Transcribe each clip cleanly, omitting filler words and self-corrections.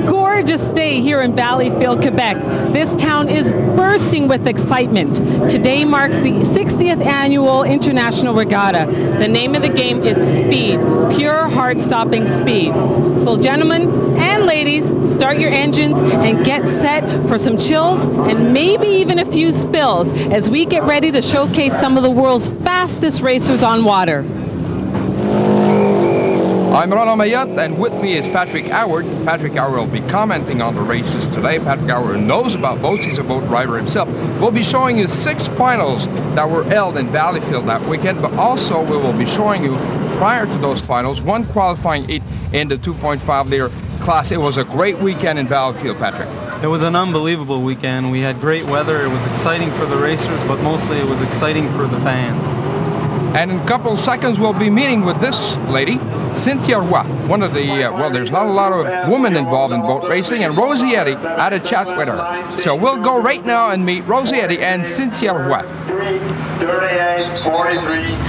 Gorgeous day here in Valleyfield, Quebec. This town is bursting with excitement. Today marks the 60th annual International Regatta. The name of the game is speed, pure heart-stopping speed. So gentlemen and ladies, start your engines and get set for some chills and maybe even a few spills as we get ready to showcase some of the world's fastest racers on water. I'm Ronald Mayotte, and with me is Patrick Howard. Patrick Howard will be commenting on the races today. Patrick Howard knows about boats. He's a boat driver himself. We'll be showing you 6 finals that were held in Valleyfield that weekend, but also we will be showing you, prior to those finals, 1 qualifying heat in the 2.5-liter class. It was a great weekend in Valleyfield, Patrick. It was an unbelievable weekend. We had great weather. It was exciting for the racers, but mostly it was exciting for the fans. And in a couple of seconds, we'll be meeting with this lady, Cynthia Roy, one of the, well, there's not a lot of women involved in boat racing, and Rosie Eddy had a chat with her. So we'll go right now and meet Rosie Eddy and Cynthia Roy.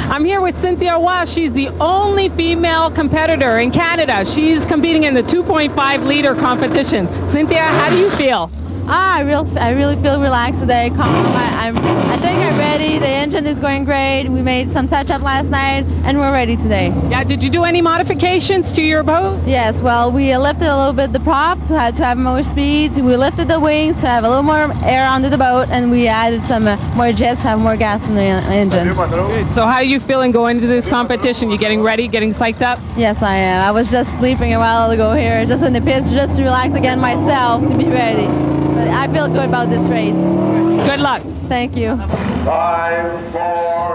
I'm here with Cynthia Roy. She's the only female competitor in Canada. She's competing in the 2.5-liter competition. Cynthia, how do you feel? I really feel relaxed today, calm. I think I'm ready. The engine is going great. We made some touch-up last night, and we're ready today. Yeah, did you do any modifications to your boat? Yes, well, we lifted a little bit the props to have more speed. We lifted the wings to have a little more air under the boat, and we added some more jets to have more gas in the engine. Good. So how are you feeling going into this competition? You getting ready, getting psyched up? Yes, I am. I was just sleeping a while ago here, just in the pits, just to relax again myself, to be ready. But I feel good about this race. Good luck. Thank you.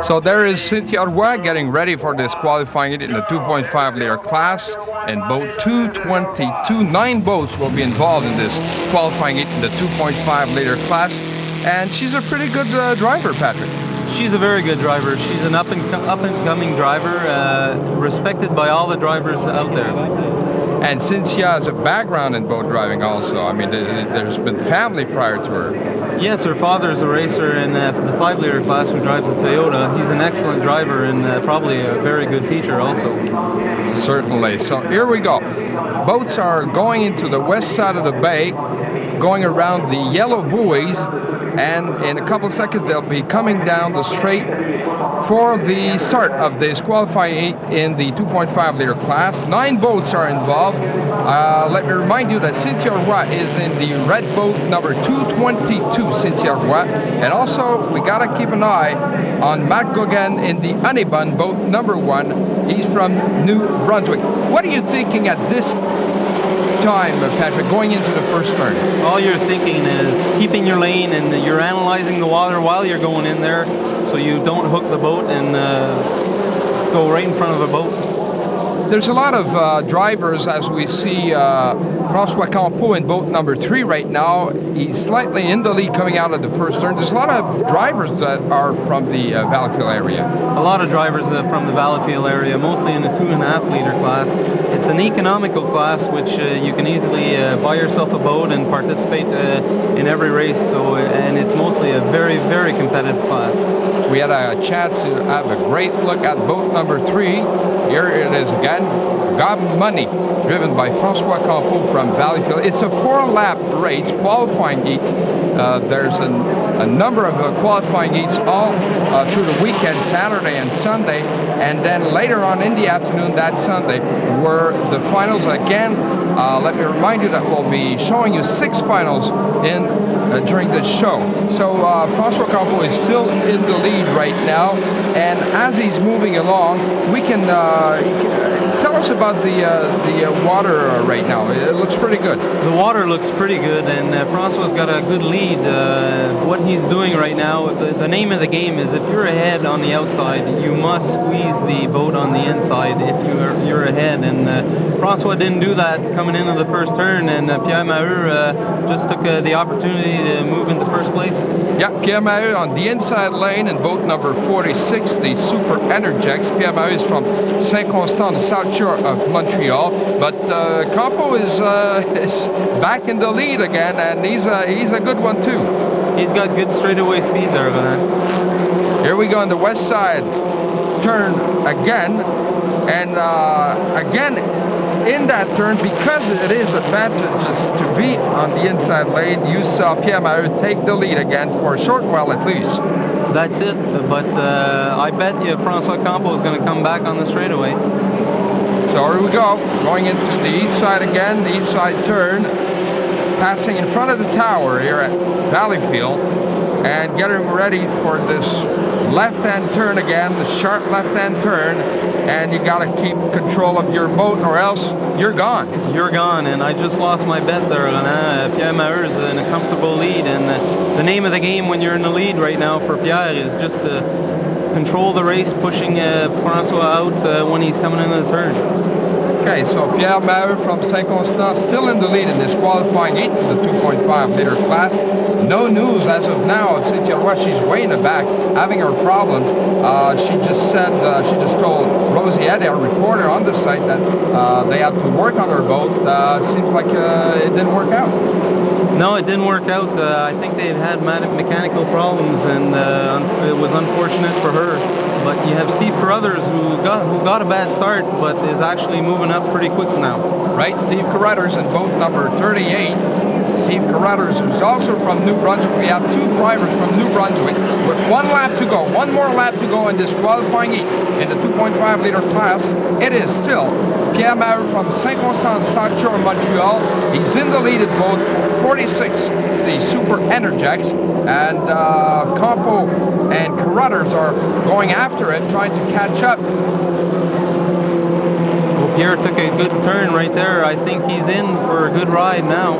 So there is Cynthia Roy getting ready for this qualifying in the 2.5-liter class. And boat 222, 9 boats will be involved in this qualifying in the 2.5-liter class. And she's a pretty good driver, Patrick. She's a very good driver. She's an up-and-coming driver, respected by all the drivers out there. And Cynthia has a background in boat driving also. I mean, there's been family prior to her. Yes, her father is a racer in the 5-liter class who drives a Toyota. He's an excellent driver and probably a very good teacher also. Certainly. So here we go. Boats are going into the west side of the bay, going around the yellow buoys, and in a couple of seconds they'll be coming down the strait for the start of this qualifying in the 2.5-liter class. 9 boats are involved. Let me remind you that Cynthia Roy is in the red boat number 222, Cynthia Roy. And also, we gotta keep an eye on Matt Gauguin in the Honeybun boat number 1. He's from New Brunswick. What are you thinking at this time, Patrick, going into the first turn? All you're thinking is keeping your lane, and you're analyzing the water while you're going in there, so you don't hook the boat and go right in front of the boat. There's a lot of drivers, as we see François Campeau in boat number 3 right now. He's slightly in the lead coming out of the first turn. There's a lot of drivers that are from the Valleyfield area. A lot of drivers from the Valleyfield area, mostly in the 2.5-liter class. It's an economical class, which you can easily buy yourself a boat and participate in every race. So, and it's mostly a very, very competitive class. We had a chance to have a great look at boat number 3. Here it is again. Gob Money, driven by François Campeau from Valleyfield. It's a 4-lap race, qualifying heats. There's a number of qualifying heats all through the weekend, Saturday and Sunday, and then later on in the afternoon that Sunday were the finals again. Let me remind you that we'll be showing you 6 finals in during this show. So François Campeau is still in the lead right now, and as he's moving along, we can tell us about the water right now. It looks pretty good. The water looks pretty good, and Francois's got a good lead. What he's doing right now, the name of the game is if you're ahead on the outside, you must squeeze the boat on the inside if you're ahead. And Francois didn't do that coming into the first turn, and Pierre Maheu just took the opportunity to move into first place. Yeah, Pierre Maheu on the inside lane in boat number 46, the Super Energex. Pierre Maheu is from Saint-Constant, the south shore of Montreal, but Campo is back in the lead again, and he's a good one too. He's got good straightaway speed there, man. Here we go on the west side turn again, and again in that turn, because it is advantageous to be on the inside lane, you saw Pierre Maheu take the lead again for a short while at least. That's it, but I bet you Francois Campo is going to come back on the straightaway. So here we go, going into the east side again, the east side turn, passing in front of the tower here at Valleyfield, and getting ready for this left-hand turn again, the sharp left-hand turn, and you got to keep control of your boat or else you're gone. You're gone, and I just lost my bet there. Pierre Maheu is in a comfortable lead, and the name of the game when you're in the lead right now for Pierre is just to control the race, pushing Francois out when he's coming into the turns. Okay, so Pierre Maheu from Saint-Constant still in the lead in this qualifying heat in the 2.5 liter class. No news as of now of Cynthia Roy. She's way in the back, having her problems. She just told Rosie Eddy, our reporter on the site, that they had to work on her boat. Seems like it didn't work out. No, it didn't work out. I think they had mechanical problems, and it was unfortunate for her. But you have Steve Carruthers, who got a bad start, but is actually moving up pretty quick now. Right, Steve Carruthers in boat number 38. Steve Carruthers, who's also from New Brunswick. We have two drivers from New Brunswick with one lap to go, one more lap to go in this qualifying heat in the 2.5 liter class. It is still Pierre Maheu from Saint-Constant, South Shore, Montreal. He's in the lead at boat 46, the Super Energex, and Campo and Carruthers are going after it, trying to catch up. Well, Pierre took a good turn right there. I think he's in for a good ride now.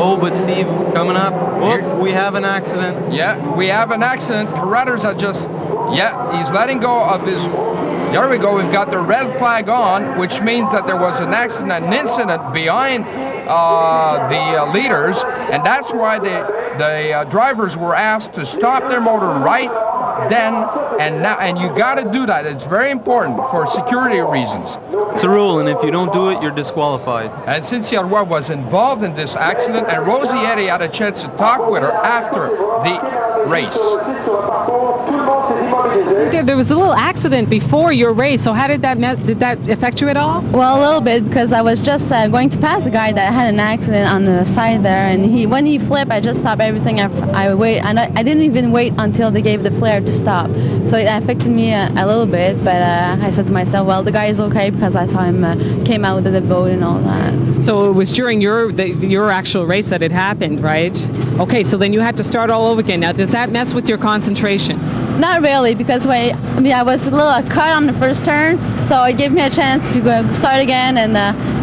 Oh, but Steve coming up. Oh, we have an accident. Yeah, we have an accident. Carruthers are just, he's letting go of his. There we go. We've got the red flag on, which means that there was an accident, an incident behind the leaders, and that's why the drivers were asked to stop their motor right then and now. And you got to do that. It's very important for security reasons. It's a rule, and if you don't do it, you're disqualified. And Cynthia Roy was involved in this accident, and Rosie Eddy had a chance to talk with her after the race. Cynthia, there was a little accident before your race, so how did that affect you at all? Well, a little bit, because I was just going to pass the guy that had an accident on the side there, and when he flipped, I just stopped everything. I didn't even wait until they gave the flare to stop, so it affected me a little bit. But I said to myself, well, the guy is okay, because I saw him came out of the boat and all that. So it was during your actual race that it happened, right? Okay, so then you had to start all over again. Now, does that mess with your concentration? Not really, because I was a little cut on the first turn, so it gave me a chance to go start again and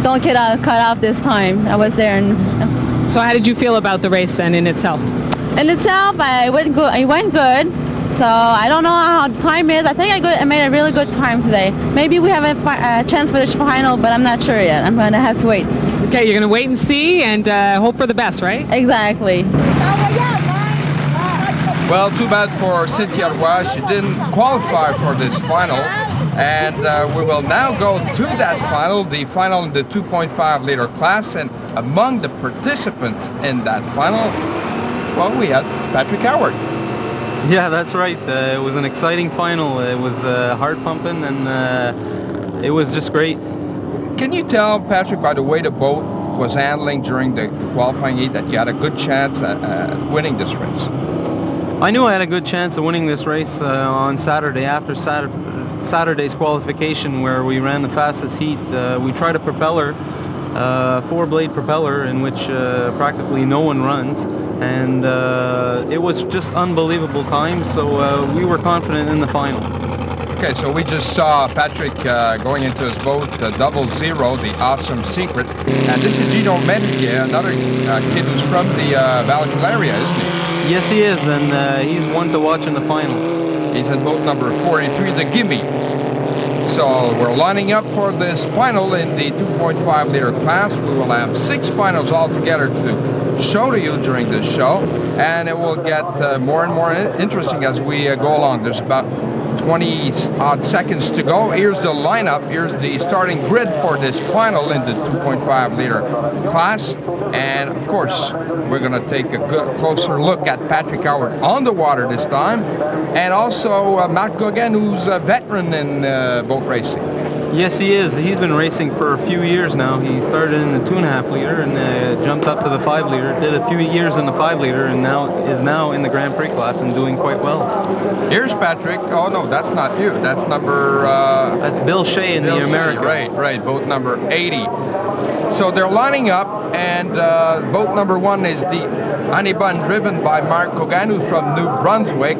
don't get cut off this time. I was there. So how did you feel about the race then in itself? In itself, it went good. So I don't know how the time is. I think I made a really good time today. Maybe we have a chance for the final, but I'm not sure yet. I'm going to have to wait. Okay, you're going to wait and see and hope for the best, right? Exactly. Well, too bad for Cynthia Roy. She didn't qualify for this final. And we will now go to that final, the final in the 2.5 liter class. And among the participants in that final, well, we had Patrick Howard. Yeah, that's right. It was an exciting final. It was heart pumping, and it was just great. Can you tell, Patrick, by the way the boat was handling during the qualifying heat, that you had a good chance at winning this race? I knew I had a good chance of winning this race on Saturday, after Saturday's qualification, where we ran the fastest heat. We tried a propeller, 4-blade propeller, in which practically no one runs. And it was just unbelievable time, so we were confident in the final. Okay, so we just saw Patrick going into his boat, the Double Zero, the Awesome Secret. And this is Gino Medici, another kid who's from the Valleyfield area, isn't he? Yes, he is, and he's one to watch in the final. He's in boat number 43, the Gimme. So we're lining up for this final in the 2.5 liter class. We will have 6 finals altogether to show to you during this show, and it will get more and more interesting as we go along. There's about 20 odd seconds to go. Here's the lineup. Here's the starting grid for this final in the 2.5 liter class. And of course, we're going to take a good closer look at Patrick Howard on the water this time. And also Marc Gauguin, who's a veteran in boat racing. Yes, he is. He's been racing for a few years now. He started in the 2.5 liter and jumped up to the 5 liter. Did a few years in the 5 liter and is now in the Grand Prix class and doing quite well. Here's Patrick. Oh no, that's not you. That's number. That's Bill Shea in the America. Right. Boat number 80. So they're lining up, and boat number 1 is the Anibun, driven by Marc Gauguin, who's from New Brunswick.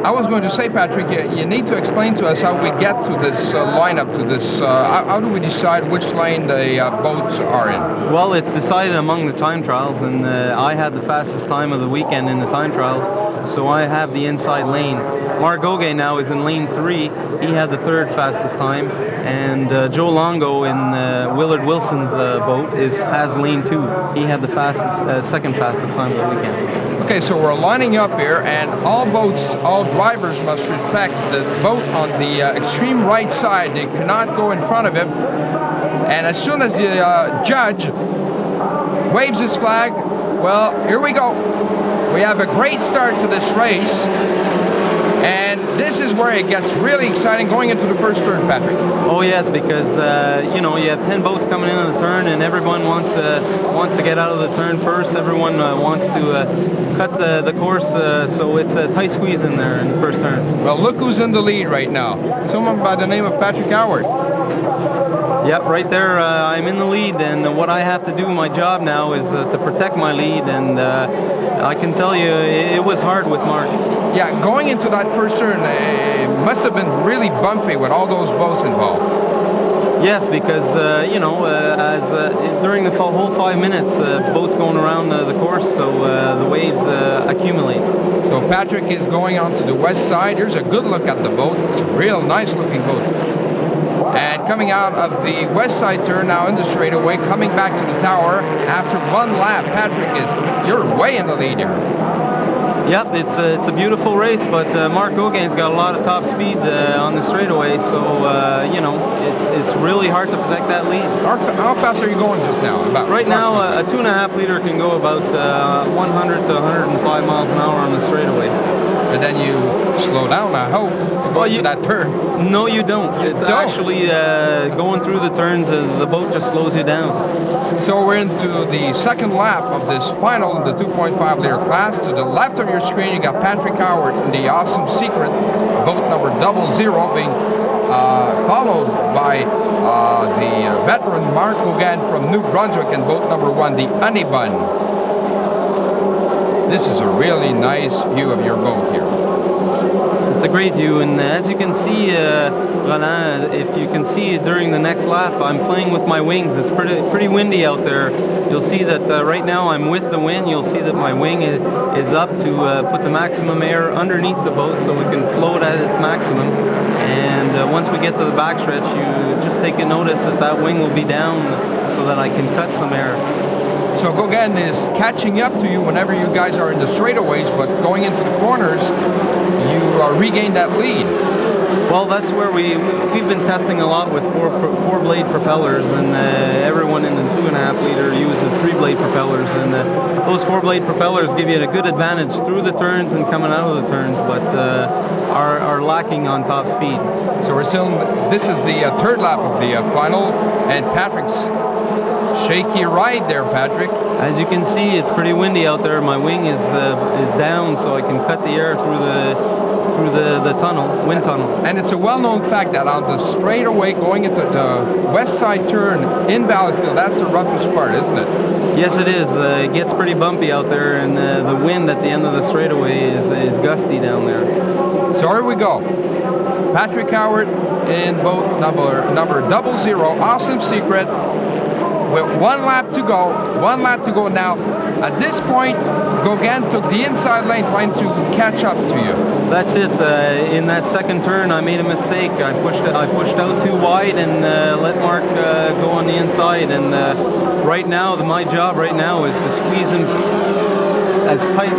I was going to say, Patrick, you need to explain to us how we get to this lineup, to this, how do we decide which lane the boats are in? Well, it's decided among the time trials, and I had the fastest time of the weekend in the time trials, so I have the inside lane. Marc Gauguin now is in lane 3. He had the 3rd fastest time, and Joe Longo in Willard Wilson's boat has lane 2. He had the fastest, 2nd fastest time of the weekend. Okay, so we're lining up here, and all drivers must respect the boat on the extreme right side. They cannot go in front of him. And as soon as the judge waves his flag, well, here we go. We have a great start to this race. And this is where it gets really exciting going into the first turn, Patrick. Oh yes, because you know, you have 10 boats coming in on the turn, and everyone wants to get out of the turn first. Everyone wants to cut the course, so it's a tight squeeze in there in the first turn. Well, look who's in the lead right now. Someone by the name of Patrick Howard. Yep, right there, I'm in the lead, and what I have to do, my job now, is to protect my lead, and I can tell you, it was hard with Mark. Yeah, going into that first turn, it must have been really bumpy with all those boats involved. Yes, because, you know, during the whole 5 minutes, boats going around the course, so the waves accumulate. So Patrick is going on to the west side. Here's a good look at the boat. It's a real nice looking boat. And coming out of the west side turn now in the straightaway, coming back to the tower after one lap. Patrick, you're way in the lead here. Yep, it's a beautiful race, but Marc Gauguin's got a lot of top speed on the straightaway, so you know, it's really hard to protect that lead. How fast are you going just now? Right now, a 2.5 liter can go about 100 to 105 miles an hour on the straightaway. And then you slow down, I hope, to go to that turn. No, you don't. Actually going through the turns, the boat just slows you down. So we're into the second lap of this final in the 2.5 liter class. To the left of your screen, you got Patrick Howard in the Awesome Secret, boat number 00, being followed by the veteran Marc Gauguin from New Brunswick, and boat number 1, the Anibun. This is a really nice view of your boat here. It's a great view, and as you can see, Roland, if you can see during the next lap, I'm playing with my wings. It's pretty windy out there. You'll see that right now I'm with the wind. You'll see that my wing is up to put the maximum air underneath the boat so we can float at its maximum. And once we get to the backstretch, you just take a notice that wing will be down so that I can cut some air. So Gauguin is catching up to you whenever you guys are in the straightaways, but going into the corners, you regain that lead. Well, that's where we've been testing a lot with four blade propellers, and everyone in the 2.5 liter uses 3-blade propellers, and those 4-blade propellers give you a good advantage through the turns and coming out of the turns, but are lacking on top speed. So this is the third lap of the final, and Patrick's shaky ride there, Patrick. As you can see, it's pretty windy out there. My wing is down, so I can cut the air through the tunnel, wind tunnel. And it's a well-known fact that on the straightaway going into the west side turn in Valleyfield, that's the roughest part, isn't it? Yes, it is. It gets pretty bumpy out there, and the wind at the end of the straightaway is gusty down there. So here we go. Patrick Howard in boat number 00, Awesome Secret, with 1 lap to go. 1 lap to go now. At this point, Gauguin took the inside lane trying to catch up to you. That's it. In that second turn, I made a mistake. I pushed out too wide and let Mark go on the inside. And right now, my job right now is to squeeze him as tight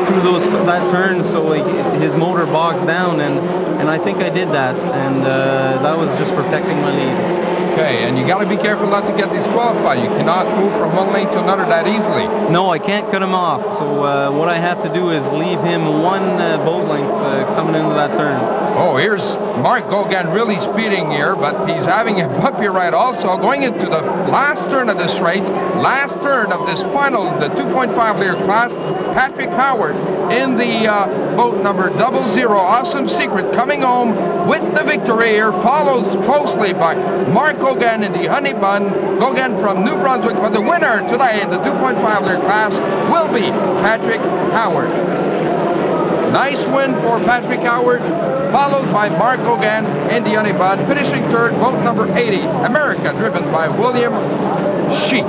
through that turn so his motor bogs down. And I think I did that. And that was just protecting my lead. Okay, and you got to be careful not to get disqualified. You cannot move from one lane to another that easily. No, I can't cut him off. So what I have to do is leave him 1 boat length coming into that turn. Oh, here's Mark Gauguin really speeding here, but he's having a bumpy ride also. Going into the last turn of this race, last turn of this final, the 2.5 liter class, Patrick Howard in the boat number 00, Awesome Secret, coming home with the victory here, followed closely by Mark Gauguin in the Honey Bun. Gauguin from New Brunswick, but the winner today in the 2.5 liter class will be Patrick Howard. Nice win for Patrick Howard, followed by Mark Gauguin in the Honey Bun, finishing third, boat number 80, America, driven by William Sheep.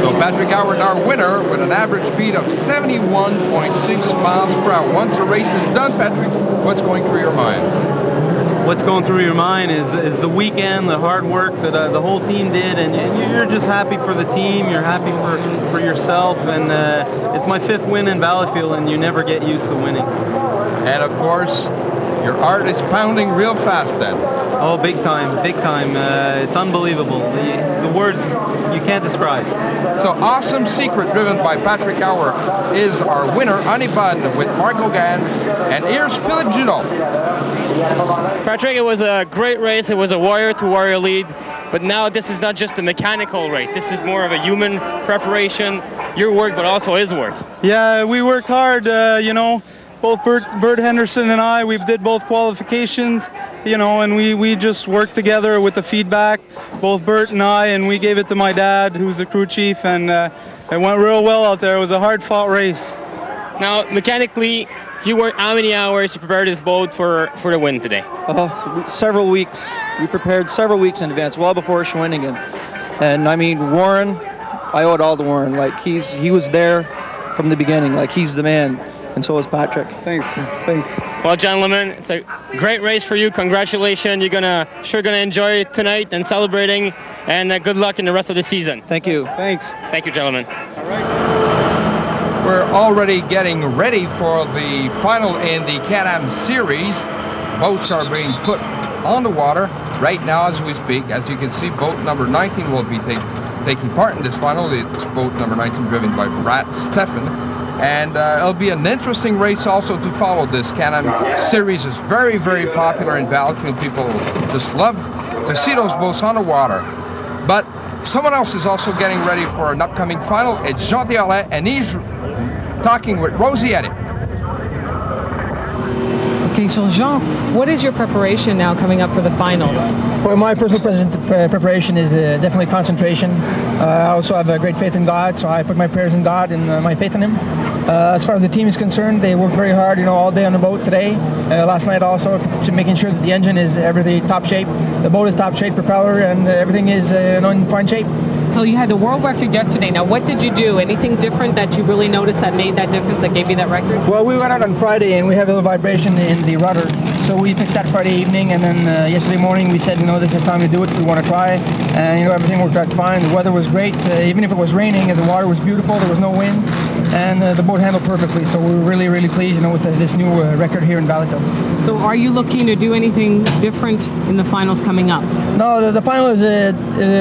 So Patrick Howard, our winner, with an average speed of 71.6 miles per hour. Once the race is done, Patrick, what's going through your mind? What's going through your mind is the weekend, the hard work that the whole team did, and you're just happy for the team, you're happy for yourself, and it's my 5th win in Valleyfield, and you never get used to winning. And of course, your heart is pounding real fast then. Oh, big time, big time. It's unbelievable. The words you can't describe. So Awesome Secret, driven by Patrick Howard, is our winner. Honey Bun with Mark Gauguin, and here's Philippe Junot. Patrick, it was a great race. It was a warrior-to-warrior lead, but now this is not just a mechanical race. This is more of a human preparation, your work, but also his work. Yeah, we worked hard, you know, both Bert Henderson and I, we did both qualifications, you know, and we just worked together with the feedback, both Bert and I, and we gave it to my dad, who's the crew chief, and it went real well out there. It was a hard-fought race. Now, mechanically, you worked how many hours to prepare this boat for the win today? Several weeks. We prepared several weeks in advance, well before Schwenningen. And I mean, Warren, I owe it all to Warren. Like, he was there from the beginning. Like, he's the man. And so is Patrick. Thanks. Well, gentlemen, it's a great race for you. Congratulations. You're sure gonna enjoy it tonight and celebrating. And good luck in the rest of the season. Thank you. Thanks. Thank you, gentlemen. All right. We're already getting ready for the final in the Can-Am Series. Boats are being put on the water right now as we speak. As you can see, boat number 19 will be taking part in this final. It's boat number 19 driven by Brad Steffen. And it'll be an interesting race also to follow. This Can-Am Series is very, very popular in Valleyfield. People just love to see those boats on the water. But someone else is also getting ready for an upcoming final. It's Jean Théolet, and he's talking with Rosie Eddy. Okay, so Jean, what is your preparation now coming up for the finals? Well, my personal preparation is definitely concentration. I also have a great faith in God, so I put my prayers in God and my faith in Him. As far as the team is concerned, they worked very hard, you know, all day on the boat today. Last night also, making sure that the engine is everything top shape, the boat is top shape, propeller, and everything is in fine shape. So you had the world record yesterday. Now, what did you do? Anything different that you really noticed that made that difference, that gave you that record? Well, we went out on Friday and we have a little vibration in the rudder. So we fixed that Friday evening, and then yesterday morning we said, you know, this is time to do it. We want to try. And, you know, everything worked out fine. The weather was great. Even if it was raining, the water was beautiful. There was no wind. And the boat handled perfectly. So we were really, really pleased, you know, with this new record here in Valleyfield. So are you looking to do anything different in the finals coming up? No, the final is a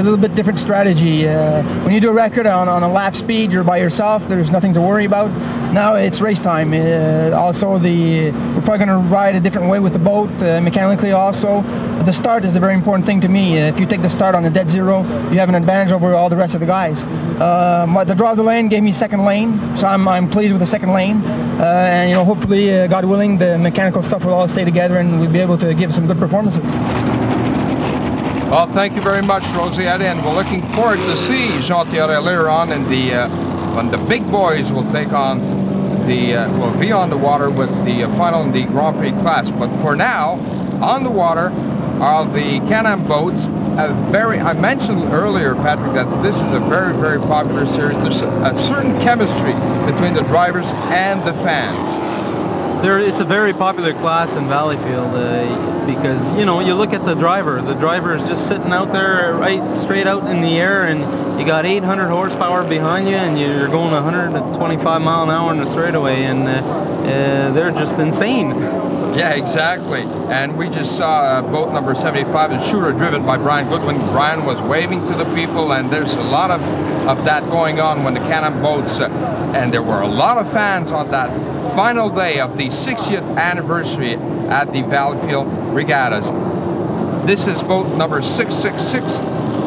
little bit different strategy. When you do a record on a lap speed, you're by yourself. There's nothing to worry about. Now it's race time. Also, we're probably going to ride a different way with the boat, mechanically also. The start is a very important thing to me. If you take the start on a dead zero, you have an advantage over all the rest of the guys. The draw of the lane gave me second lane, so I'm pleased with the second lane. And, you know, hopefully, God willing, the mechanical stuff will all stay together and we'll be able to give some good performances. Well, thank you very much, Rosie Eddy, and we're looking forward to see Jean Théolet later on in when the big boys will take on the will be on the water with the final in the Grand Prix class. But for now, on the water are the Can-Am boats. I mentioned earlier, Patrick, that this is a very, very popular series. There's a certain chemistry between the drivers and the fans. It's a very popular class in Valleyfield because, you know, you look at the driver. The driver is just sitting out there right straight out in the air, and you got 800 horsepower behind you, and you're going 125 mile an hour in the straightaway, and they're just insane. Yeah, exactly. And we just saw boat number 75, the shooter, driven by Brian Goodwin. Brian was waving to the people, and there's a lot of that going on when the Can-Am boats, and there were a lot of fans on that final day of the 60th anniversary at the Valleyfield Regattas. This is boat number 666.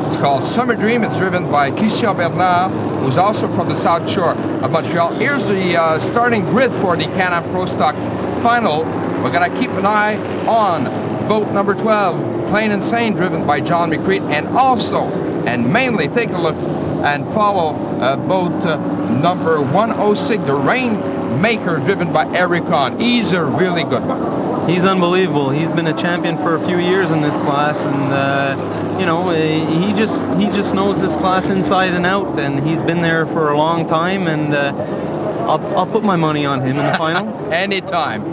It's called Summer Dream. It's driven by Christian Bernard, who's also from the South Shore of Montreal. Here's the starting grid for the Can-Am Pro Stock final. We're going to keep an eye on boat number 12, Plain and Sane, driven by John McCreed, and also, and mainly, take a look and follow boat number 106, the Rainmaker, driven by Eric Kahn. He's a really good one. He's unbelievable. He's been a champion for a few years in this class, and you know, he just knows this class inside and out, and he's been there for a long time, and I'll put my money on him in the final. Anytime.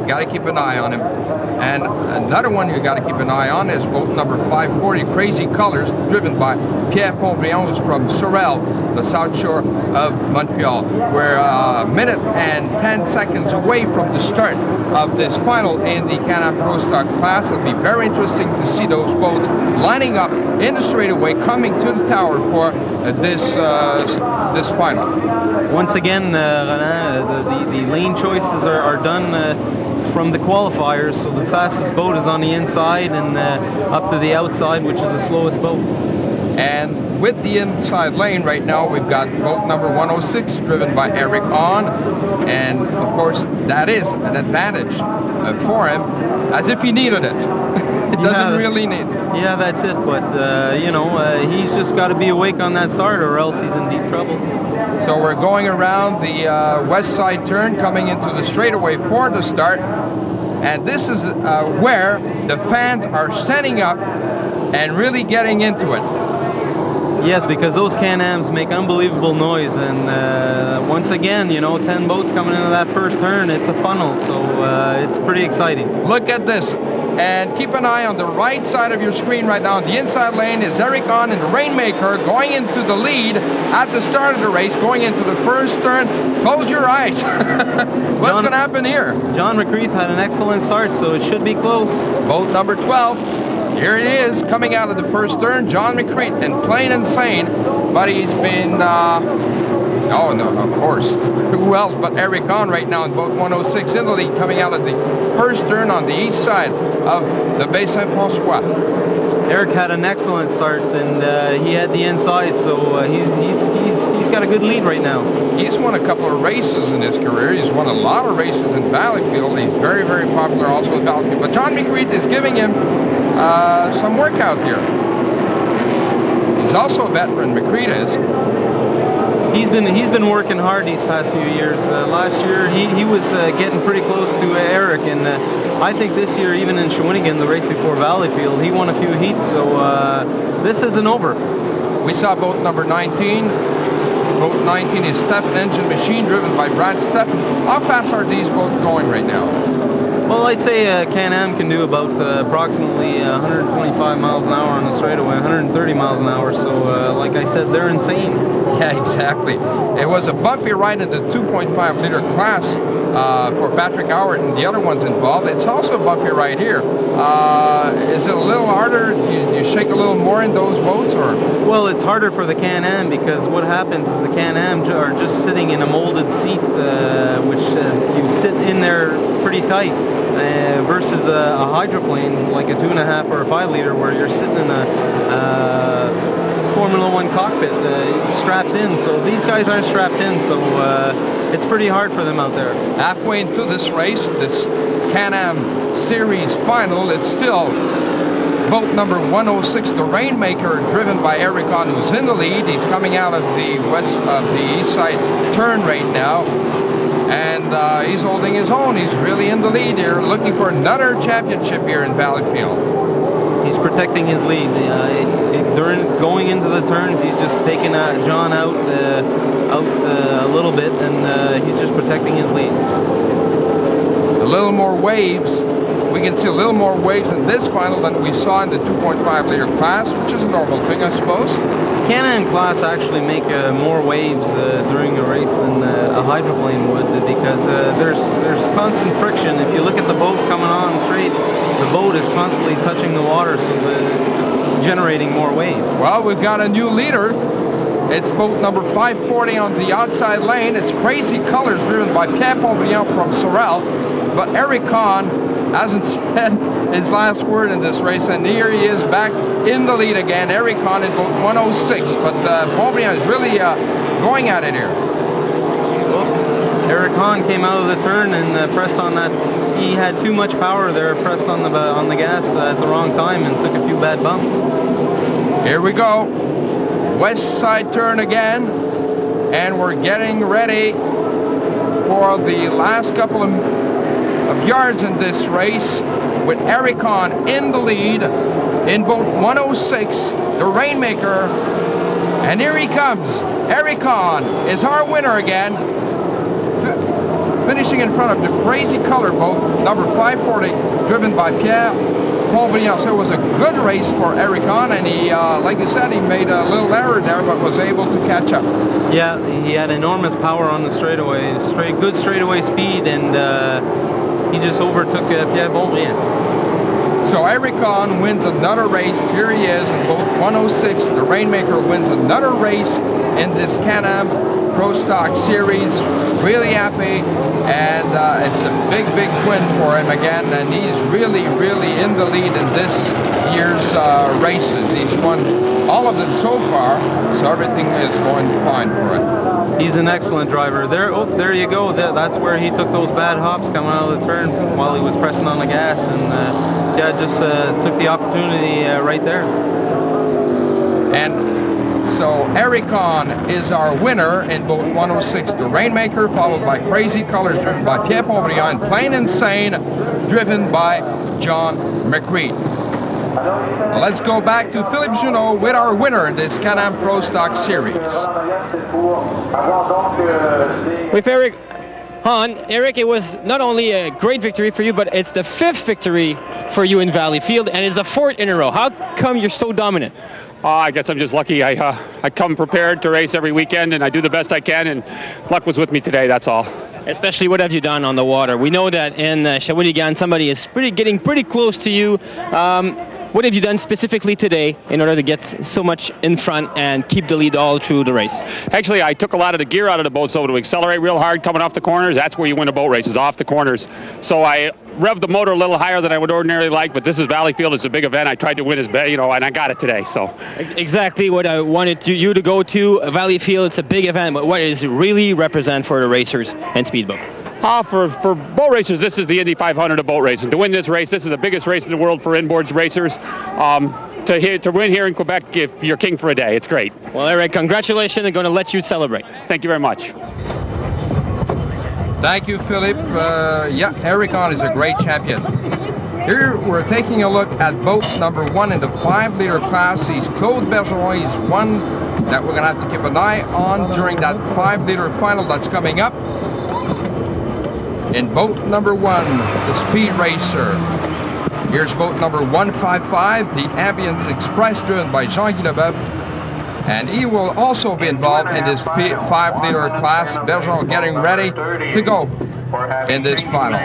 You got to keep an eye on him. And another one you got to keep an eye on is boat number 540, Crazy Colors, driven by Pierre Pontbriand, who's from Sorel, the South Shore of Montreal. We're a minute and 10 seconds away from the start of this final in the Can-Am Pro Stock class. It'll be very interesting to see those boats lining up in the straightaway, coming to the tower for this final. Once again, Roland, the lane choices are done from the qualifiers, so the fastest boat is on the inside and up to the outside, which is the slowest boat. And with the inside lane right now, we've got boat number 106, driven by Eric Ahn, and of course that is an advantage for him, as if he needed it. It doesn't really need it. Yeah, that's it, but you know, he's just got to be awake on that start, or else he's in deep trouble. So we're going around the west side turn, coming into the straightaway for the start, and this is where the fans are standing up and really getting into it. Yes, because those Can-Ams make unbelievable noise, and once again, you know, 10 boats coming into that first turn, it's a funnel, so it's pretty exciting. Look at this, and keep an eye on the right side of your screen right now. The inside lane is Eric Ahn and the Rainmaker going into the lead at the start of the race, going into the first turn. Close your eyes. What's going to happen here? John McCreath had an excellent start, so it should be close. Boat number 12. Here it is, coming out of the first turn, John McCreath, and Plain and Sane, but he's been, oh no, of course, who else but Eric Ahn right now in boat 106 in the lead, coming out of the first turn on the east side of the Baie Saint-François. Eric had an excellent start, and he had the inside, so he's got a good lead right now. He's won a couple of races in his career. He's won a lot of races in Valleyfield. He's very, very popular also in Valleyfield. But John McCreath is giving him some work out here. He's also a veteran, McCreath is. He's been working hard these past few years. Last year he was getting pretty close to Eric, and I think this year, even in Shawinigan, the race before Valleyfield, he won a few heats, so this isn't over. We saw boat number 19. Boat 19 is Steffen Engine Machine, driven by Brad Steffen. How fast are these boats going right now? Well, I'd say Can-Am can do about approximately 125 miles an hour on the straightaway, 130 miles an hour, so like I said, they're insane. Yeah, exactly. It was a bumpy ride in the 2.5 liter class for Patrick Howard and the other ones involved. It's also a bumpy ride here. Is it a little harder? Do you shake a little more in those boats, or? Well, it's harder for the Can-Am because what happens is the Can-Am are just sitting in a molded seat, which you sit in there pretty tight, versus a hydroplane like a 2.5 or a 5 liter where you're sitting in a Formula One cockpit strapped in. So these guys aren't strapped in, so it's pretty hard for them out there. Halfway into this race, this Can-Am Series final, it's still boat number 106, the Rainmaker, driven by Eric Ahn, who's in the lead. He's coming out of the east side turn right now. and he's holding his own. He's really in the lead here, looking for another championship here in Valleyfield. He's protecting his lead. During going into the turns, he's just taking John out a little bit, and he's just protecting his lead. A little more waves. We can see a little more waves in this final than we saw in the 2.5 liter class, which is a normal thing, I suppose. Can-Am class actually make more waves during a race than a hydroplane would, because there's constant friction. If you look at the boat coming on straight, the boat is constantly touching the water, so generating more waves. Well, we've got a new leader. It's boat number 540 on the outside lane. It's Crazy Colors, driven by Pierre Poilievre from Sorel. But Eric Kahn hasn't said his last word in this race, and here he is back in the lead again. Eric Kahn in boat 106, but Poilievre is really going at it here. Well, Eric Kahn came out of the turn and pressed on that. He had too much power there, pressed on the gas at the wrong time and took a few bad bumps. Here we go. West side turn again, and we're getting ready for the last couple of yards in this race, with Eric Kahn in the lead in boat 106, the Rainmaker, and here he comes. Eric Kahn is our winner again, finishing in front of the Crazy Color boat number 540, driven by Pierre Poilievre. So it was a good race for Eric Kahn, and he, like you said, he made a little error there, but was able to catch up. Yeah, he had enormous power on the straightaway, good straightaway speed, and he just overtook Pierre Poilievre. So Eric Kahn wins another race. Here he is in boat 106. The Rainmaker wins another race in this Can-Am Pro Stock Series. Really happy, and it's a big win for him again, and he's really in the lead in this year's races. He's won all of them so far, so everything is going fine for him. He's an excellent driver. There you go. That's where he took those bad hops coming out of the turn while he was pressing on the gas, and yeah, just took the opportunity right there. And so Eric Kahn is our winner in boat 106, the Rainmaker, followed by Crazy Colors, driven by Pierre Poilievre, and Plain Insane, driven by John McCreed. Well, let's go back to Philippe Junot with our winner in this Can-Am Pro Stock Series. With Eric Kahn, Eric, it was not only a great victory for you, but it's the 5th victory for you in Valleyfield, and it's the 4th in a row. How come you're so dominant? I guess I'm just lucky. I come prepared to race every weekend, and I do the best I can, and luck was with me today, that's all. Especially, what have you done on the water? We know that in Shawinigan, somebody is getting pretty close to you. What have you done specifically today in order to get so much in front and keep the lead all through the race? Actually, I took a lot of the gear out of the boat, so to accelerate real hard coming off the corners, that's where you win a boat race, is off the corners. So I revved the motor a little higher than I would ordinarily like, but this is Valleyfield, it's a big event. I tried to win as bad, and I got it today, so. Exactly what I wanted you to go to. Valleyfield, it's a big event, but what does it really represent for the racers and speedboat? For boat racers, this is the Indy 500 of boat racing. To win this race, this is the biggest race in the world for inboards racers. To win here in Quebec, if you're king for a day, it's great. Well, Eric, congratulations. I'm going to let you celebrate. Thank you very much. Thank you, Philippe. Yeah, Eric Kahn is a great champion. Here we're taking a look at boat number 1 in the 5-liter class. He's Claude Bergeron. He's one that we're going to have to keep an eye on during that 5-liter final that's coming up. In boat number 1, the Speed Racer. Here's boat number 155, the Ambience Express, driven by Jean-Guy Leboeuf. And he will also be involved in this 5-liter class. Bergeron getting ready to go in this final.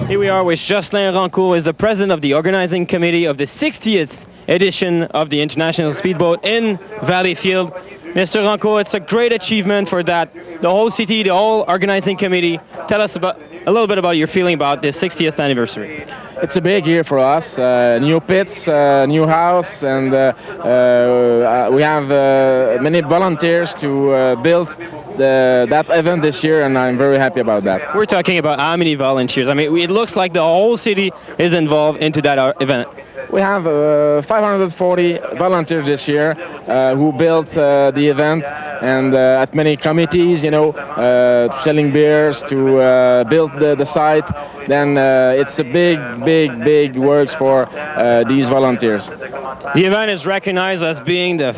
Here we are with Jocelyn Rancourt, who is the president of the organizing committee of the 60th edition of the International Speedboat in Valleyfield. Mr. Rancourt, it's a great achievement for that. The whole city, the whole organizing committee. Tell us a little bit about your feeling about the 60th anniversary. It's a big year for us. New pits, new house, and we have many volunteers to build that event this year, and I'm very happy about that. We're talking about how many volunteers? I mean, it looks like the whole city is involved into that event. We have 540 volunteers this year who built the event, and at many committees, you know, selling beers to build the site. Then it's a big works for these volunteers. The event is recognized as being the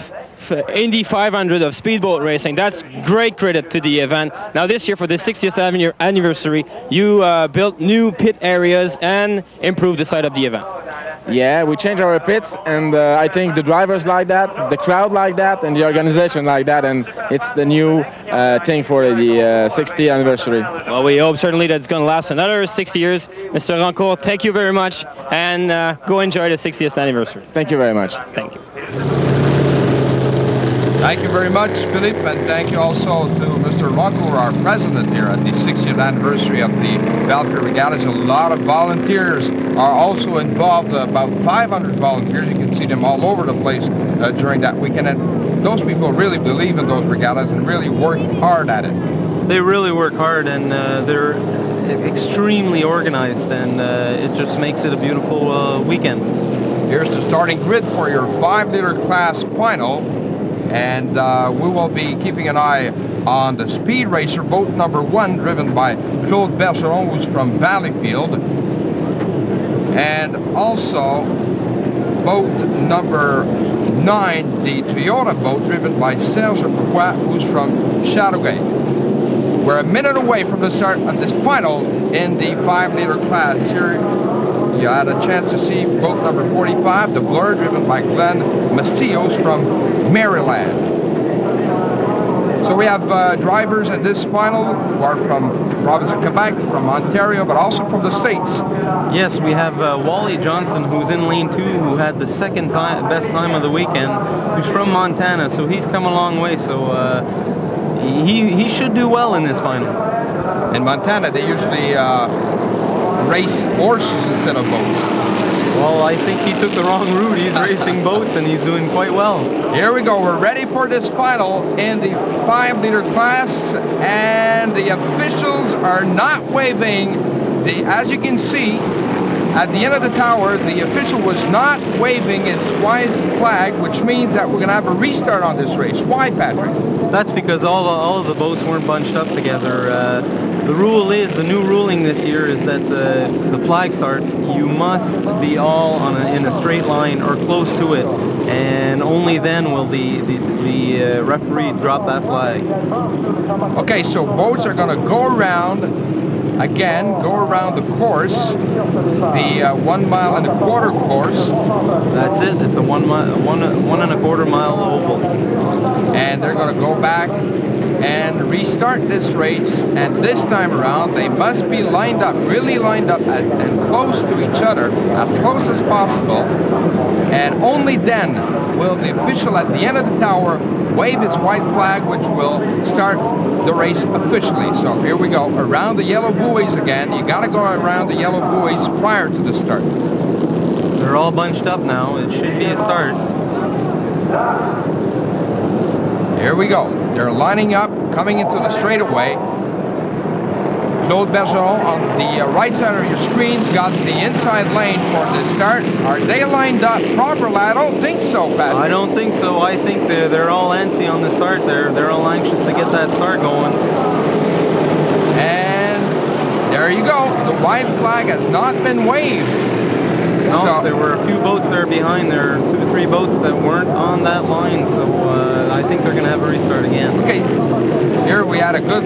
Indy 500 of speedboat racing. That's great credit to the event. Now this year, for the 60th anniversary, you built new pit areas and improved the site of the event. Yeah, we changed our pits, and I think the drivers like that, the crowd like that, and the organization like that, and it's the new thing for the 60th anniversary. Well, we hope certainly that it's going to last another 60 years. Mr. Rancourt, thank you very much, and go enjoy the 60th anniversary. Thank you very much. Thank you. Thank you very much, Philippe, and thank you also to Mr. Rancourt, our president here at the 60th anniversary of the Valleyfield Regattas. A lot of volunteers are also involved, about 500 volunteers. You can see them all over the place during that weekend, and those people really believe in those regattas and really work hard at it. They really work hard, and they're extremely organized, and it just makes it a beautiful weekend. Here's the starting grid for your 5-liter class final. And we will be keeping an eye on the speed racer, boat number 1, driven by Claude Bergeron, who's from Valleyfield. And also boat number 9, the Toyota boat, driven by Serge Roy, who's from Châteauguay. We're a minute away from the start of this final in the 5-liter class. Here you had a chance to see boat number 45, the Blur, driven by Glenn Mastillos from Maryland. So we have drivers at this final who are from province of Quebec, from Ontario, but also from the States. Yes, we have Wally Johnston, who's in lane 2, who had the best time of the weekend, who's from Montana, so he's come a long way, so he should do well in this final. In Montana, they usually race horses instead of boats. Well, I think he took the wrong route. He's racing boats, and he's doing quite well. Here we go. We're ready for this final in the 5-liter class, and the officials are not waving. As you can see, at the end of the tower, the official was not waving his white flag, which means that we're going to have a restart on this race. Why, Patrick? That's because all of the boats weren't bunched up together. The new ruling this year is that the flag starts, you must be all in a straight line or close to it, and only then will the referee drop that flag. Okay, so boats are going to go around the course, the 1 mile and a quarter course. That's it. It's a 1 and a quarter mile oval. And they're going to go back and restart this race, and this time around they must be lined up, really lined up and close to each other, as close as possible, and only then will the official at the end of the tower wave his white flag, which will start the race officially. So here we go, around the yellow buoys again. You got to go around the yellow buoys prior to the start. They're all bunched up now. It should be a start. Here we go. They're lining up, coming into the straightaway. Claude Bergeron on the right side of your screen's got the inside lane for the start. Are they lined up properly? I don't think so, Patrick. I don't think so. I think they're all antsy on the start. They're all anxious to get that start going. And there you go. The white flag has not been waved. No, So, there were a few boats there behind. There are 2 or 3 boats that weren't on that line, so I think they're going to have a restart again. okay, here we had a good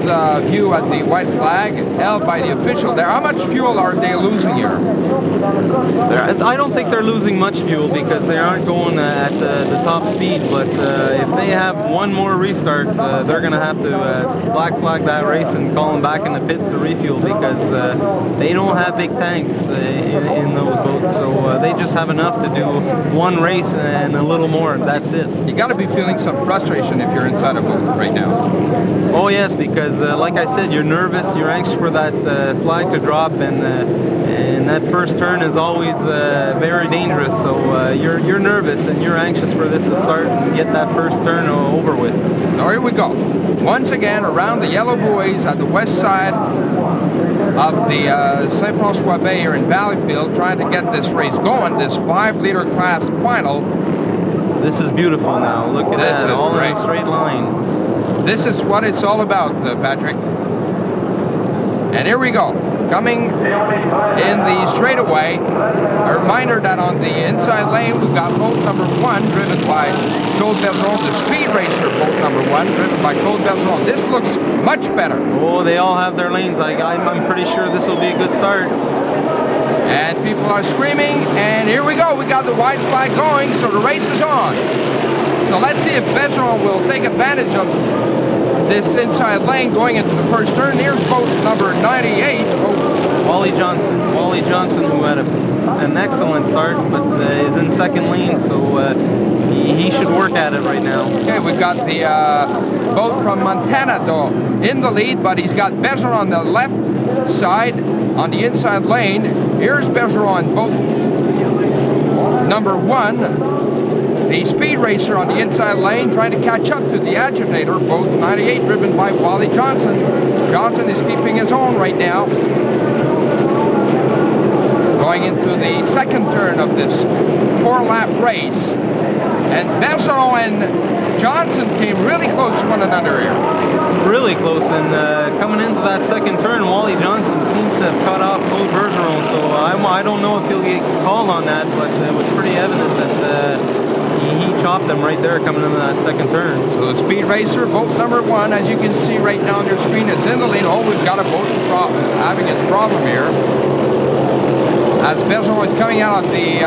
view at the white flag held by the official there. How much fuel are they losing here? I don't think they're losing much fuel because they aren't going at the top speed, but if they have one more restart, they're going to have to black flag that race and call them back in the pits to refuel, because they don't have big tanks in those boats, so they just have enough to do one race and a little more. That's it. You got to be feeling some frustration if you're inside a boat right now. Oh yes, because like I said, you're nervous, you're anxious for that flag to drop, and that first turn is always very dangerous. So you're nervous and you're anxious for this to start and get that first turn over with. So here we go. Once again, around the yellow buoys at the west side of the St. Francois Bay here in Valleyfield, trying to get this race going, this 5-liter class final. This is beautiful now. Look at This that, is all great. in a straight line. this is what it's all about, Patrick. And here we go. Coming in the straightaway, a reminder that on the inside lane we've got boat number 1 driven by Claude Bergeron, the speed racer boat number 1 driven by Claude Bergeron. This looks much better. Oh, they all have their lanes. I'm pretty sure this will be a good start. And people are screaming, and here we go. We got the white flag going, so the race is on. So let's see if Bergeron will take advantage of this inside lane going into the first turn. Here's boat number 98. Wally Johnson. Wally Johnson, who had an excellent start, but is in second lane, so he should work at it right now. Okay, we've got the boat from Montana, though, in the lead, but he's got Bergeron on the left side on the inside lane. Here's Bergeron, boat number 1. The speed racer on the inside lane trying to catch up to the agitator, boat 98, driven by Wally Johnson. Johnson is keeping his own right now. Going into the second turn of this 4-lap race. And Bergeron and Johnson came really close to one another here. Really close, and coming into that second turn, Wally Johnson seems to have cut off Claude Bergeron, so I don't know if he'll get called on that, but it was pretty evident that he chopped them right there coming into that second turn. So the speed racer, boat number 1, as you can see right now on your screen, is in the lead. Oh, we've got a boat having its problem here. As Bergeron is coming out of the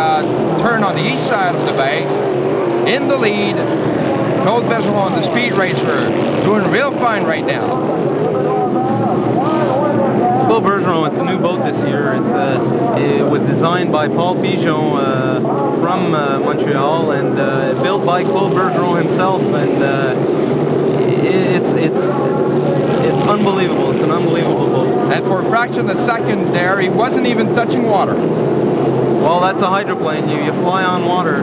turn on the east side of the bay, in the lead, Claude Bergeron, the speed racer, doing real fine right now. Claude Bergeron, it's a new boat this year. It was designed by Paul Pigeon from Montreal and built by Claude Bergeron himself, and it's unbelievable. It's an unbelievable boat. And for a fraction of a second there, he wasn't even touching water. Well, that's a hydroplane. You fly on water.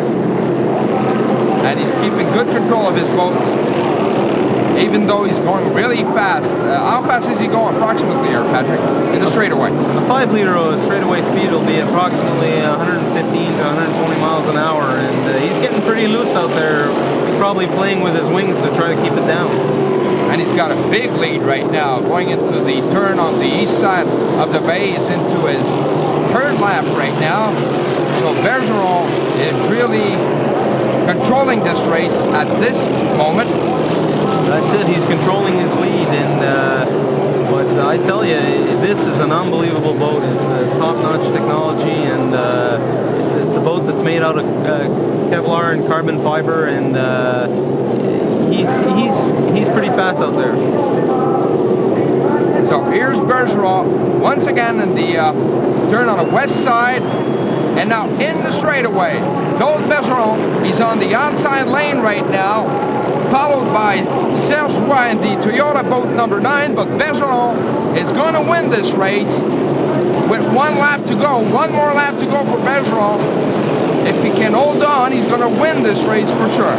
And he's keeping good control of his boat, even though he's going really fast. How fast is he going approximately here, Patrick, in the straightaway? The 5-liter straightaway speed will be approximately 115 to 120 miles an hour, and he's getting pretty loose out there, probably playing with his wings to try to keep it down. And he's got a big lead right now, going into the turn on the east side of the bay. He's into his third lap right now. So Bergeron is really controlling this race at this moment. That's it, he's controlling his lead, and but I tell you, this is an unbelievable boat. It's a top-notch technology, and it's a boat that's made out of Kevlar and carbon fiber, and he's pretty fast out there. So here's Bergeron once again in the turn on the west side. And now in the straightaway, Claude Bergeron, he's on the outside lane right now, followed by Serge Roy in the Toyota boat number 9, but Bergeron is going to win this race with 1 lap to go. 1 more lap to go for Bergeron. If he can hold on, he's going to win this race for sure.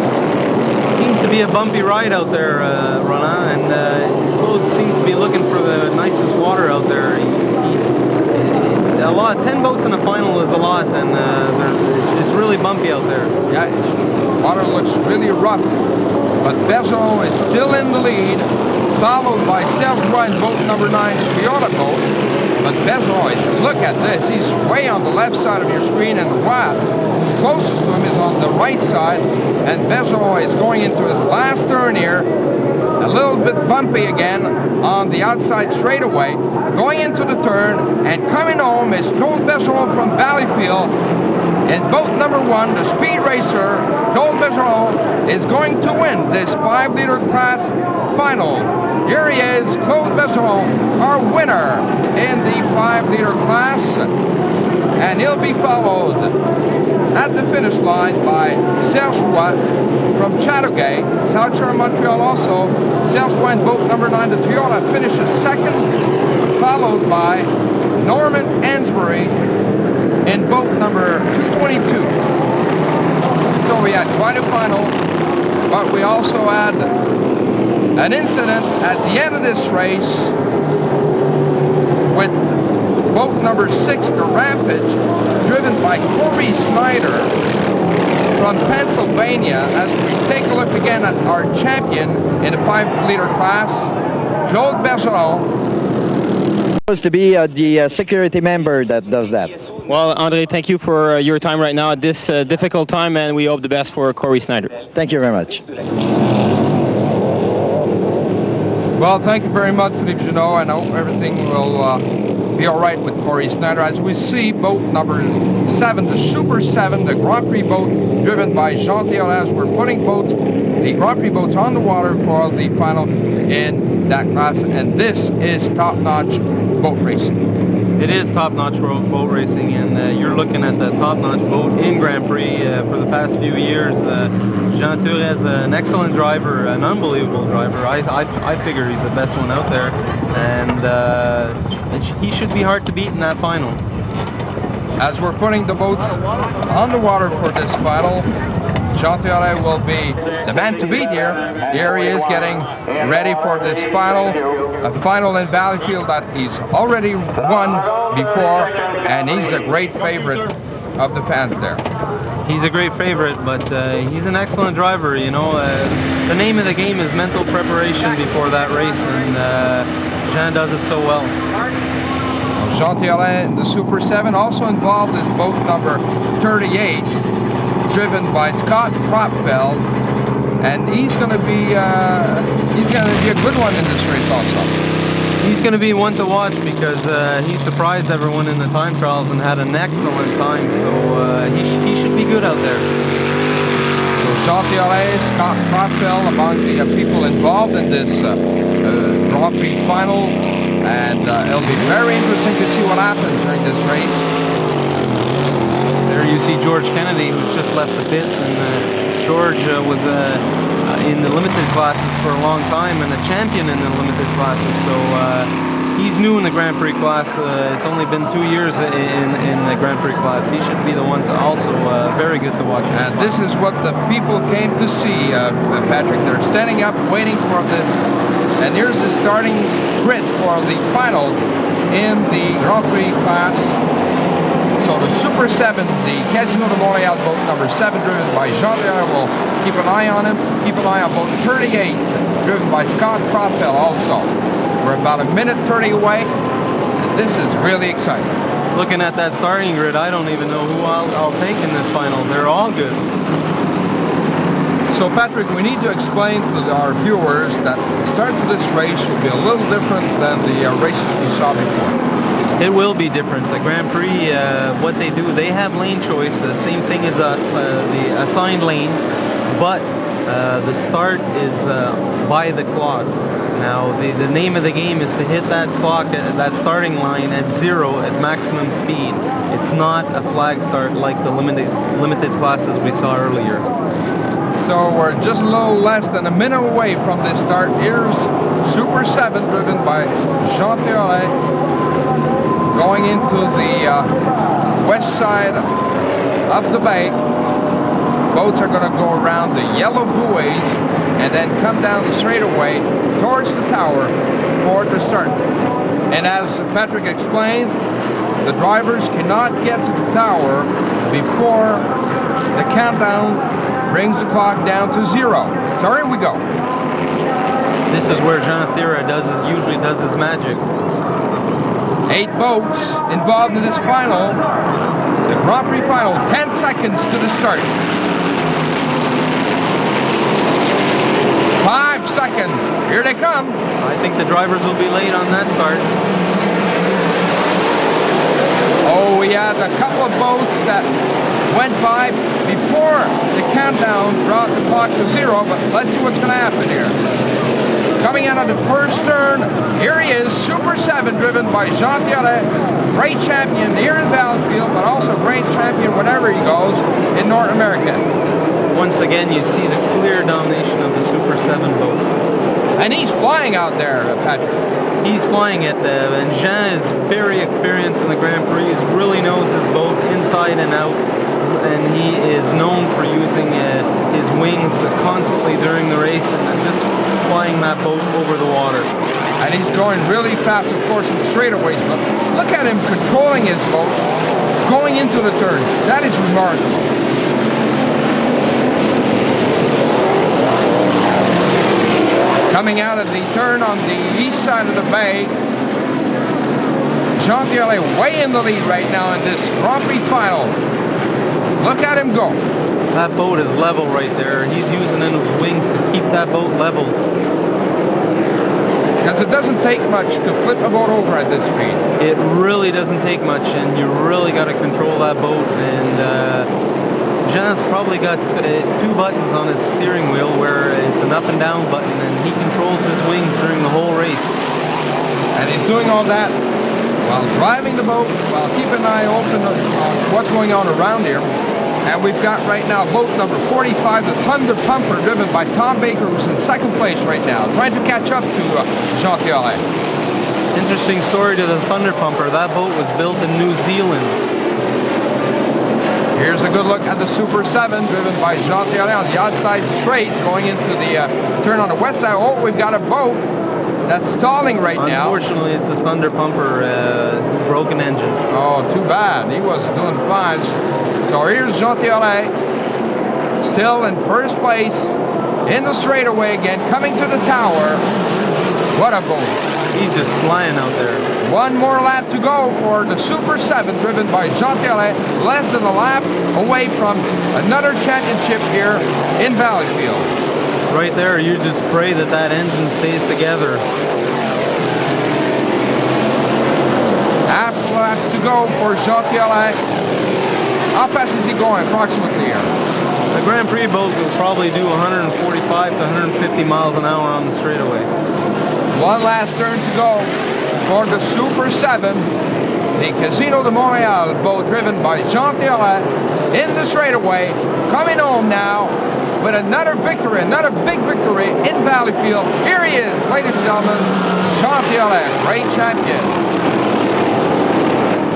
Seems to be a bumpy ride out there, Ronan, and Claude seems to be looking for the nicest water out there. A lot. 10 boats in a final is a lot, and it's really bumpy out there. Yeah, water looks really rough, but Bergeron is still in the lead, followed by Serge Roy in boat number 9, the Toyota boat. But Bergeron, look at this, he's way on the left side of your screen, and Roy, who's closest to him, is on the right side, and Bergeron is going into his last turn here. A little bit bumpy again on the outside straightaway. Going into the turn and coming home is Claude Bergeron from Valleyfield. In boat number 1, the speed racer, Claude Bergeron, is going to win this 5-liter class final. Here he is, Claude Bergeron, our winner in the 5-liter class. And he'll be followed at the finish line by Serge Roy from Chateauguay, South Shore, Montreal also. Serge Roy in boat number 9, the Toyota, finishes second, followed by Norman Ansbury in boat number 222. So we had quite a final, but we also had an incident at the end of this race with boat number 6, the Rampage, driven by Corey Snyder. from Pennsylvania, as we take a look again at our champion in the 5-liter class, Claude Bergeron. To be the security member that does that. Well, Andre, thank you for your time right now at this difficult time, and we hope the best for Corey Snyder. Thank you very much. Well, thank you very much, Philippe Junot, and I hope everything will be all right with Corey Snyder. As we see, boat number 7, the Super 7, the Grand Prix boat, driven by Jean Théoret. We're putting the Grand Prix boats on the water for the final in that class, and this is top-notch boat racing. It is top-notch boat racing, and you're looking at the top-notch boat in Grand Prix for the past few years. Jean Théoret is an excellent driver, an unbelievable driver. I figure he's the best one out there, and he should be hard to beat in that final. As we're putting the boats on the water for this final, Jean Théoret will be the man to beat here. Here he is getting ready for this final, a final in Valleyfield that he's already won before, and he's a great favorite of the fans there. He's a great favorite, but he's an excellent driver, you know. The name of the game is mental preparation before that race, and Jean does it so well. Jean Théoret in the Super 7, also involved is boat number 38, driven by Scott Kropfeld, and he's going to be a good one in this race also. He's going to be one to watch because he surprised everyone in the time trials and had an excellent time, so he should be good out there. So Jean Théoret, Scott Kropfeld among the people involved in this Grand Prix final, and it'll be very interesting to see what happens during this race. There you see George Kennedy, who's just left the pits, and George was in the limited classes for a long time and a champion in the limited classes, so he's new in the Grand Prix class. It's only been 2 years in the Grand Prix class. He should be the one to also very good to watch. And this is what the people came to see, Patrick. They're standing up waiting for this, and here's the starting grid for the final in the Grand Prix class. So the Super 7, the Casino de Montréal boat number 7, driven by Jean Théoret, will keep an eye on him. Keep an eye on boat 38, driven by Scott Kropfeld also. We're about a minute 30 away, and this is really exciting. Looking at that starting grid, I don't even know who I'll take in this final. They're all good. So Patrick, we need to explain to our viewers that the start to this race will be a little different than the races we saw before. It will be different. The Grand Prix, what they do, they have lane choice, the same thing as us, the assigned lanes, but the start is by the clock. Now, the name of the game is to hit that clock, that starting line at 0 at maximum speed. It's not a flag start like the limited classes we saw earlier. So we're just a little less than a minute away from this start. Here's Super 7, driven by Jean Théoret, going into the west side of the bay. Boats are going to go around the yellow buoys and then come down the straightaway towards the tower for the start. And as Patrick explained, the drivers cannot get to the tower before the countdown brings the clock down to 0. So here we go. This is where Jean Théoret usually does his magic. 8 boats involved in this final, the Grand Prix final, 10 seconds to the start. 5 seconds, here they come. I think the drivers will be late on that start. Oh, we had a couple of boats that went by before the countdown brought the clock to 0, but let's see what's going to happen here. Coming out of the first turn, here he is, Super 7, driven by Jean Théoret, great champion here in Valleyfield, but also great champion whenever he goes in North America. Once again, you see the clear domination of the Super 7 boat. And he's flying out there, Patrick. He's flying it, and Jean is very experienced in the Grand Prix. He really knows his boat inside and out, and he is known for using his wings constantly during the race and just flying that boat over the water. And he's going really fast, of course, in the straightaways, but look at him controlling his boat, going into the turns. That is remarkable. Coming out of the turn on the east side of the bay, Jean Violet way in the lead right now in this Grand Prix final. Look at him go. That boat is level right there. He's using in his wings to keep that boat level. Because it doesn't take much to flip a boat over at this speed. It really doesn't take much, and you really got to control that boat. And Jean's probably got 2 buttons on his steering wheel where it's an up and down button, and he controls his wings during the whole race. And he's doing all that while driving the boat, while keeping an eye open on what's going on around here. And we've got right now boat number 45, the Thunder Pumper, driven by Tom Baker, who's in second place right now, trying to catch up to Jean Violet. Interesting story to the Thunder Pumper. That boat was built in New Zealand. Here's a good look at the Super 7, driven by Jean Violet on the outside straight, going into the turn on the west side. Oh, we've got a boat that's stalling right now. Unfortunately, it's a Thunder Pumper, broken engine. Oh, too bad. He was doing fine. So here's Jean Violet, still in first place, in the straightaway again, coming to the tower. What a boat. He's just flying out there. One more lap to go for the Super 7, driven by Jean Violet, less than a lap away from another championship here in Valleyfield. Right there, you just pray that that engine stays together. Half lap to go for Jean Violet. How fast is he going approximately here? The Grand Prix boat will probably do 145 to 150 miles an hour on the straightaway. One last turn to go for the Super 7. The Casino de Montréal boat, driven by Jean Violet, in the straightaway, coming home now with another victory, another big victory in Valleyfield. Here he is, ladies and gentlemen, Jean Violet, great champion.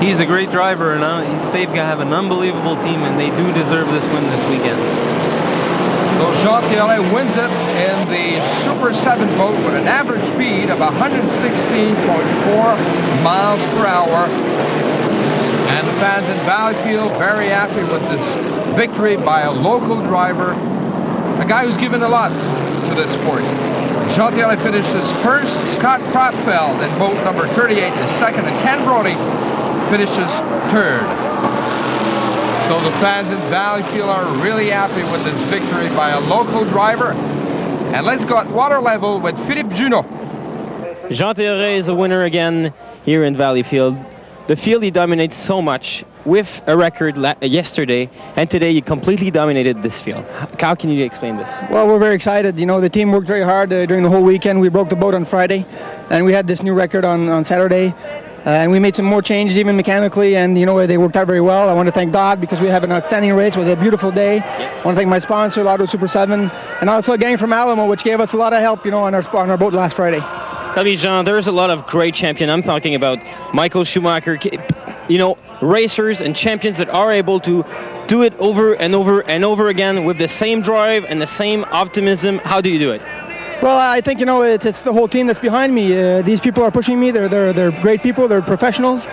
He's a great driver, and they've got an unbelievable team, and they do deserve this win this weekend. So Jean Violet wins it in the Super 7 boat with an average speed of 116.4 miles per hour. And the fans in Valleyfield very happy with this victory by a local driver, a guy who's given a lot to this sport. Jean Violet finishes first, Scott Kropfeld in boat number 38 is second, and Ken Brody finishes third. So the fans in Valleyfield are really happy with this victory by a local driver. And let's go at water level with Philippe Junot. Jean Violet is a winner again here in Valleyfield. The field he dominates so much with a record yesterday, and today he completely dominated this field. How can you explain this? Well, we're very excited. You know, the team worked very hard during the whole weekend. We broke the boat on Friday, and we had this new record on Saturday. And we made some more changes even mechanically, and you know, they worked out very well. I want to thank God because we have an outstanding race. It was a beautiful day. Yep. I want to thank my sponsor, Lotto Super 7, and also a gang from Alamo, which gave us a lot of help, you know, on our boat last Friday. Tell me, Jean, there's a lot of great champions. I'm talking about Michael Schumacher, you know, racers and champions that are able to do it over and over and over again with the same drive and the same optimism. How do you do it? Well, I think, you know, it's the whole team that's behind me. These people are pushing me. They're great people. They're professionals.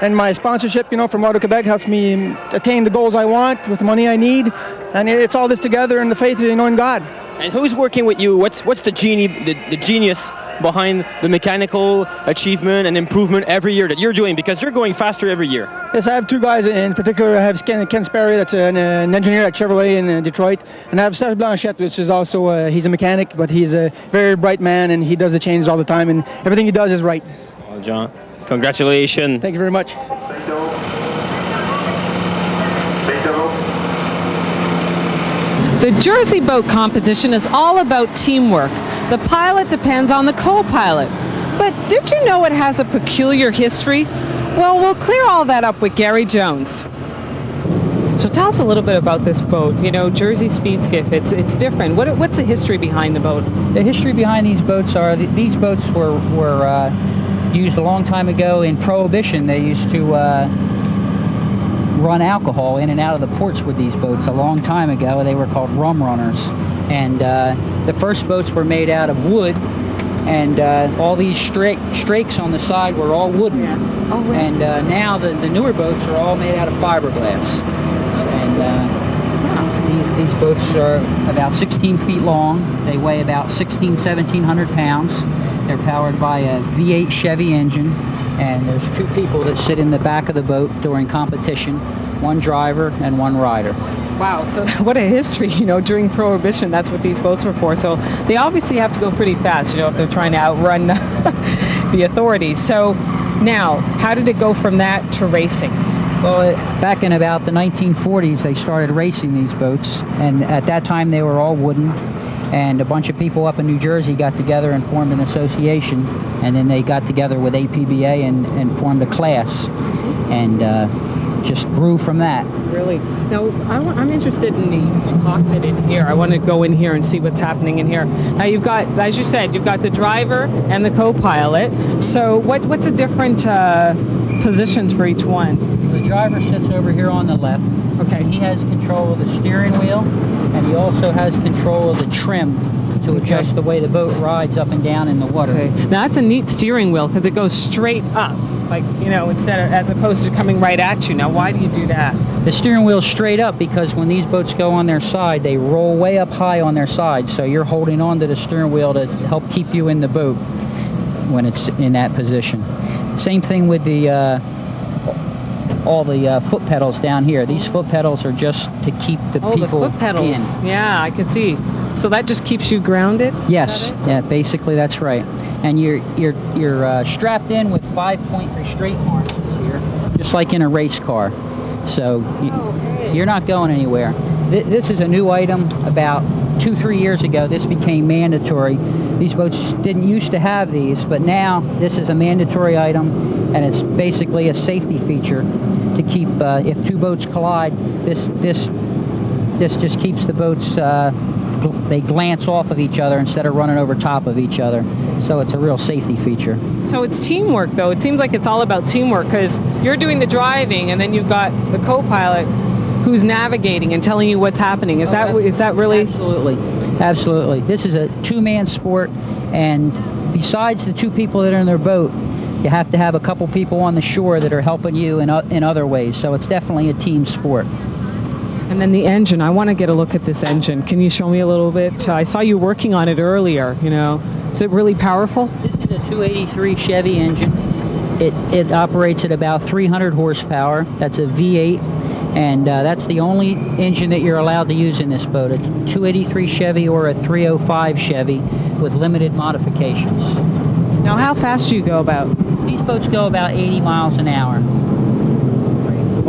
And my sponsorship, you know, from Auto Quebec helps me attain the goals I want with the money I need. And it's all this together in the faith, you know, in God. And who's working with you? What's the genius behind the mechanical achievement and improvement every year that you're doing? Because you're going faster every year. Yes, I have 2 guys in particular. I have Ken Sperry, that's an engineer at Chevrolet in Detroit. And I have Serge Blanchette, which is also, he's a mechanic, but he's a very bright man, and he does the changes all the time, and everything he does is right. Well, John, congratulations. Thank you very much. The Jersey boat competition is all about teamwork. The pilot depends on the co-pilot. But did you know it has a peculiar history? Well, we'll clear all that up with Gary Jones. So tell us a little bit about this boat. You know, Jersey Speed Skiff, it's different. What's the history behind the boat? The history behind these boats are, these boats were used a long time ago in Prohibition. They used to run alcohol in and out of the ports with these boats a long time ago. They were called rum runners. And the first boats were made out of wood, and all these strakes on the side were all wooden. Yeah. Oh, really? And now the newer boats are all made out of fiberglass. And these boats are about 16 feet long. They weigh about 1,700 pounds. They're powered by a V8 Chevy engine, and there's two people that sit in the back of the boat during competition, one driver and one rider. Wow, so what a history, you know, during Prohibition, that's what these boats were for. So they obviously have to go pretty fast, you know, if they're trying to outrun the authorities. So now, how did it go from that to racing? Well, back in about the 1940s, they started racing these boats, and at that time they were all wooden, and a bunch of people up in New Jersey got together and formed an association, and then they got together with APBA and formed a class, and just grew from that. Really? Now, I'm interested in the cockpit in here. I want to go in here and see what's happening in here. Now, you've got, as you said, you've got the driver and the co-pilot. So what's the different positions for each one? The driver sits over here on the left. Okay. He has control of the steering wheel, and he also has control of the trim to adjust the way the boat rides up and down in the water. Okay. Now, that's a neat steering wheel because it goes straight up, like, you know, instead of, as opposed to coming right at you. Now, why do you do that? The steering wheel's straight up because when these boats go on their side, they roll way up high on their side, so you're holding on to the steering wheel to help keep you in the boat when it's in that position. Same thing with the all the foot pedals down here. These foot pedals are just to keep the people the foot pedals. in. Yeah, I can see. So that just keeps you grounded? Yes, yeah, basically that's right. And you're strapped in with 5-point restraint harnesses here, just like in a race car. So you're not going anywhere. This is a new item. About 2-3 years ago, this became mandatory. These boats didn't used to have these, but now this is a mandatory item, and it's basically a safety feature to keep, if two boats collide, this just keeps the boats, they glance off of each other instead of running over top of each other. So it's a real safety feature. So it's teamwork, though. It seems like it's all about teamwork because you're doing the driving, and then you've got the co-pilot who's navigating and telling you what's happening. Is that really? Absolutely, absolutely. This is a two-man sport, and besides the two people that are in their boat, you have to have a couple people on the shore that are helping you in other ways. So it's definitely a team sport. And then the engine. I want to get a look at this engine. Can you show me a little bit? I saw you working on it earlier. You know, is it really powerful? This is a 283 Chevy engine. It operates at about 300 horsepower. That's a V8. And that's the only engine that you're allowed to use in this boat, a 283 Chevy or a 305 Chevy with limited modifications. Now, how fast do you go about? These boats go about 80 miles an hour.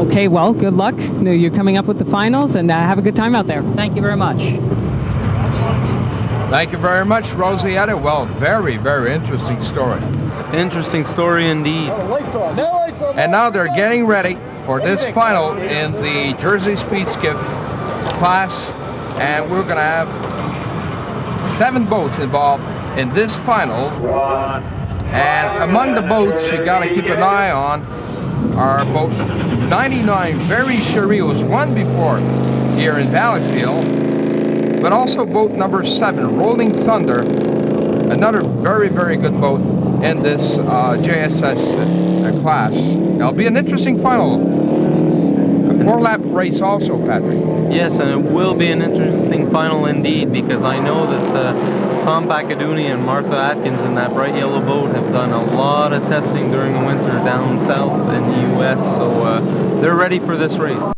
Okay, well, good luck. You're coming up with the finals, and have a good time out there. Thank you very much. Thank you very much, Rosietta. Well, very, very interesting story. Interesting story indeed. And now they're getting ready for this final in the Jersey Speed Skiff class, and we're going to have 7 boats involved in this final. And among the boats you got to keep an eye on are boat 99 Very Cherie, who's won before here in Valleyfield, but also boat number 7 Rolling Thunder, another very, very good boat in this JSS class. It'll be an interesting final. A 4-lap race also, Patrick. Yes, and it will be an interesting final indeed, because I know that Tom Bacaduni and Martha Atkins in that bright yellow boat have done a lot of testing during the winter down south in the U.S., so they're ready for this race.